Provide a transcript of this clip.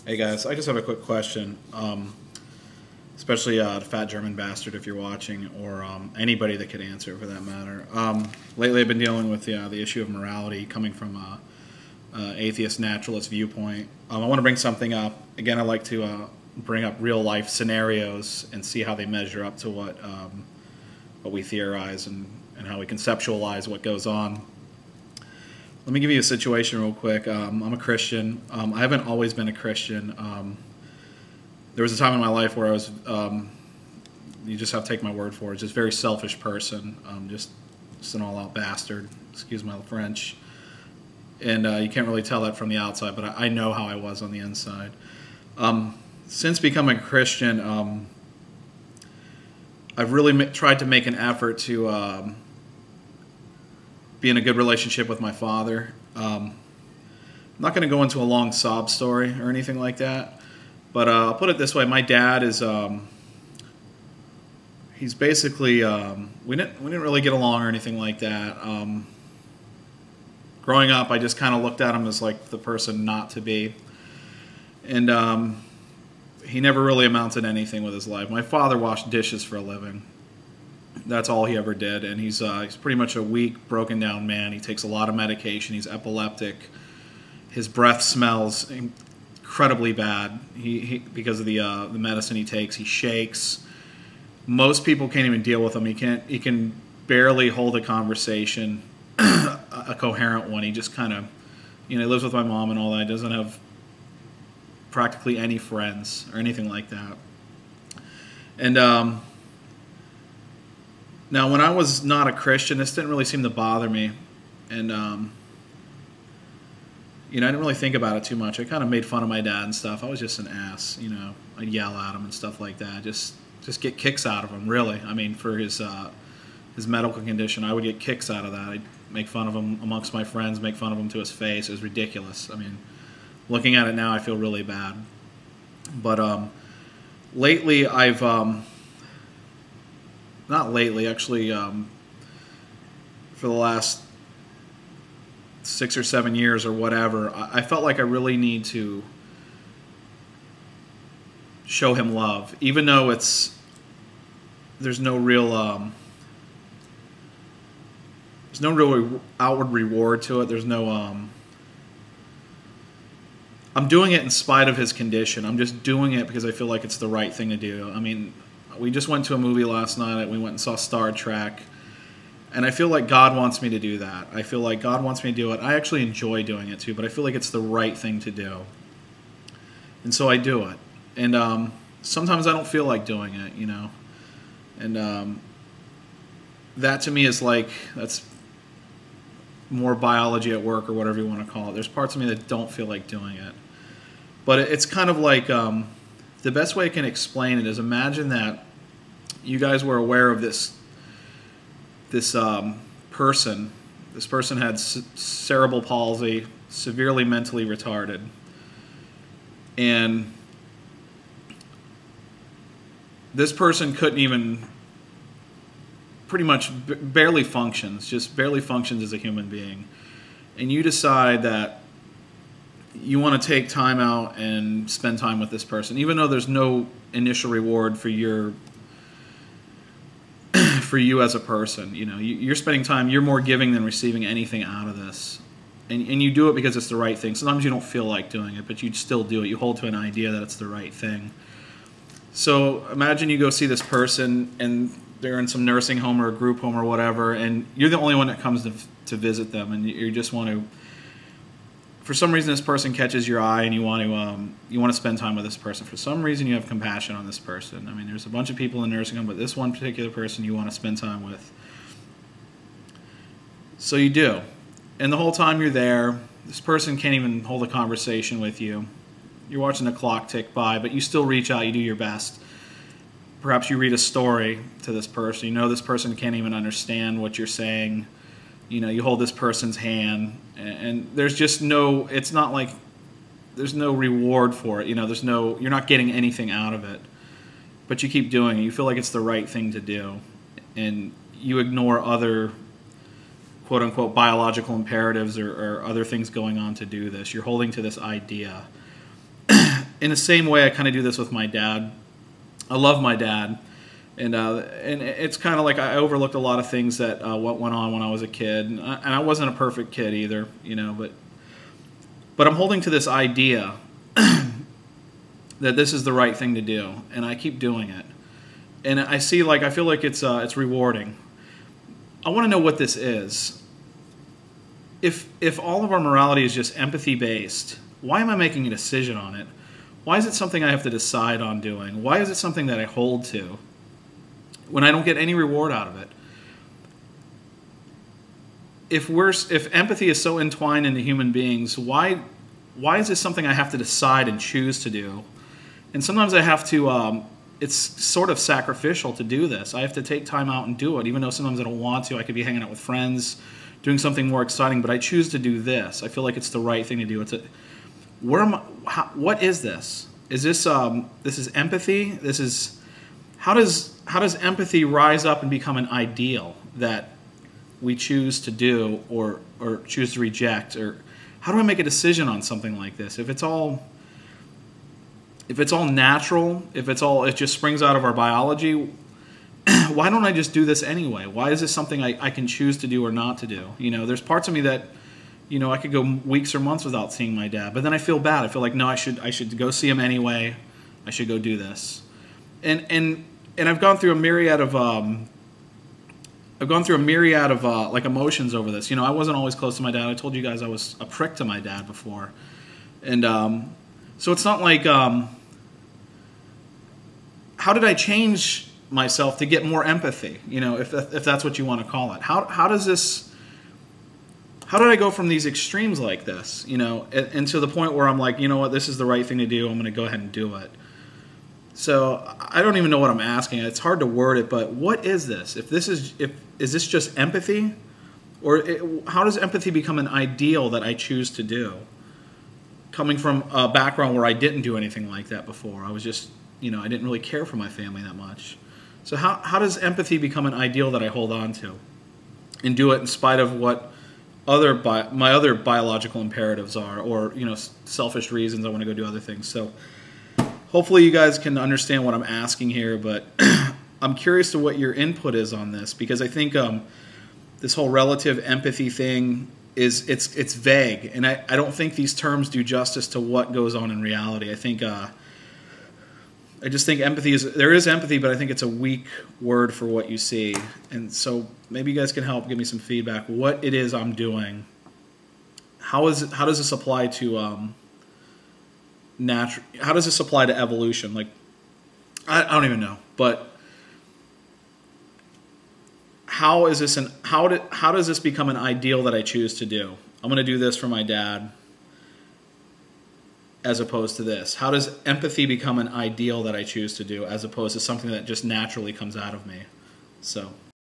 Hey guys, I just have a quick question, especially the fat German bastard if you're watching, or anybody that could answer for that matter. Lately I've been dealing with the issue of morality coming from a atheist naturalist viewpoint. I want to bring something up. Again, I like to bring up real life scenarios and see how they measure up to what we theorize and how we conceptualize what goes on. Let me give you a situation real quick. I'm a Christian. I haven't always been a Christian. There was a time in my life where I was, you just have to take my word for it, just a very selfish person, just an all-out bastard, excuse my French. And you can't really tell that from the outside, but I know how I was on the inside. Since becoming a Christian, I've really tried to make an effort to be in a good relationship with my father. I'm not going to go into a long sob story or anything like that, but I'll put it this way. My dad is, he's basically, we didn't really get along or anything like that. Growing up, I just kind of looked at him as like the person not to be. And he never really amounted to anything with his life. My father washed dishes for a living. That's all he ever did, and he's pretty much a weak, broken down man. He takes a lot of medication. He's epileptic. His breath smells incredibly bad. Because of the medicine he takes, he shakes. Most people can't even deal with him. He can barely hold a conversation, a coherent one. He just kind of, he lives with my mom and all that. He doesn't have practically any friends or anything like that. And now, when I was not a Christian, this didn't really seem to bother me, and I didn't really think about it too much. I kind of made fun of my dad and stuff. I was just an ass, I'd yell at him and stuff like that. Just get kicks out of him, really. I mean, for his medical condition, I would get kicks out of that. I'd make fun of him amongst my friends, make fun of him to his face. It was ridiculous. I mean, looking at it now, I feel really bad. But lately, I've not lately, actually, for the last 6 or 7 years or whatever, I felt like I really need to show him love, even though there's no real outward reward to it. There's no I'm doing it in spite of his condition. I'm just doing it because I feel like it's the right thing to do. I mean, we just went to a movie last night. We went and saw Star Trek. And I feel like God wants me to do that. I feel like God wants me to do it. I actually enjoy doing it too, but I feel like it's the right thing to do. And so I do it. And sometimes I don't feel like doing it, And that to me is like, that's more biology at work or whatever you want to call it. There's parts of me that don't feel like doing it. But it's kind of like, the best way I can explain it is, imagine that you guys were aware of this person. This person had cerebral palsy, severely mentally retarded, and this person couldn't even, pretty much barely functions as a human being. And you decide that you want to take time out and spend time with this person, even though there's no initial reward for you as a person. You're spending time. You're more giving than receiving anything out of this, and you do it because it's the right thing. Sometimes you don't feel like doing it, but you still do it. You hold to an idea that it's the right thing. So imagine you go see this person, and they're in some nursing home or a group home or whatever, and you're the only one that comes to visit them, and you just want to. For some reason, this person catches your eye, and you want to spend time with this person. For some reason, you have compassion on this person. I mean, there's a bunch of people in nursing home, but this one particular person you want to spend time with. So you do, and the whole time you're there, this person can't even hold a conversation with you. You're watching the clock tick by, but you still reach out. You do your best. Perhaps you read a story to this person. This person can't even understand what you're saying. You hold this person's hand, and there's just no, it's not like there's no reward for it. You're not getting anything out of it, but you keep doing it. You feel like it's the right thing to do, and you ignore other quote-unquote biological imperatives or other things going on to do this. You're holding to this idea. in the same way, I kind of do this with my dad. I love my dad, and it's kind of like I overlooked a lot of things that what went on when I was a kid, and I wasn't a perfect kid either, you know. But I'm holding to this idea that this is the right thing to do, and I keep doing it, and I feel like it's rewarding. I want to know what this is. If all of our morality is just empathy based, why am I making a decision on it? Why is it something I have to decide on doing? Why is it something that I hold to when I don't get any reward out of it? If empathy is so entwined into human beings, why is this something I have to decide and choose to do? And sometimes I have to, it's sort of sacrificial to do this. I have to take time out and do it, even though sometimes I don't want to. I could be hanging out with friends, doing something more exciting, but I choose to do this. I feel like it's the right thing to do. What is this? Is this this is empathy? This is how does empathy rise up and become an ideal that we choose to do or choose to reject? Or how do I make a decision on something like this? If it's all natural, it just springs out of our biology, why don't I just do this anyway? Why is this something I can choose to do or not to do? You know, there's parts of me that, you know, I could go weeks or months without seeing my dad, but then I feel bad. I feel like, no, I should go see him anyway. I should go do this. And I've gone through a myriad of like emotions over this. You know, I wasn't always close to my dad. I told you guys I was a prick to my dad before. And so it's not like how did I change myself to get more empathy? You know, if that's what you want to call it. How did I go from these extremes like this, you know, and to the point where I'm like, you know what, this is the right thing to do. I'm going to go ahead and do it. So I don't even know what I'm asking. It's hard to word it, but what is this? Is this just empathy, or how does empathy become an ideal that I choose to do? Coming from a background where I didn't do anything like that before, I was just, you know, I didn't really care for my family that much. So how does empathy become an ideal that I hold on to and do it in spite of what my other biological imperatives are, or, you know, selfish reasons I want to go do other things? So hopefully you guys can understand what I'm asking here, but I'm curious to what your input is on this, because I think this whole relative empathy thing it's vague, and I don't think these terms do justice to what goes on in reality. I just think there is empathy, but I think it's a weak word for what you see. And so maybe you guys can help give me some feedback. What it is I'm doing. How does this apply to how does this apply to evolution? Like, I don't even know. But how does this become an ideal that I choose to do? I'm going to do this for my dad, as opposed to this. How does empathy become an ideal that I choose to do, as opposed to something that just naturally comes out of me? So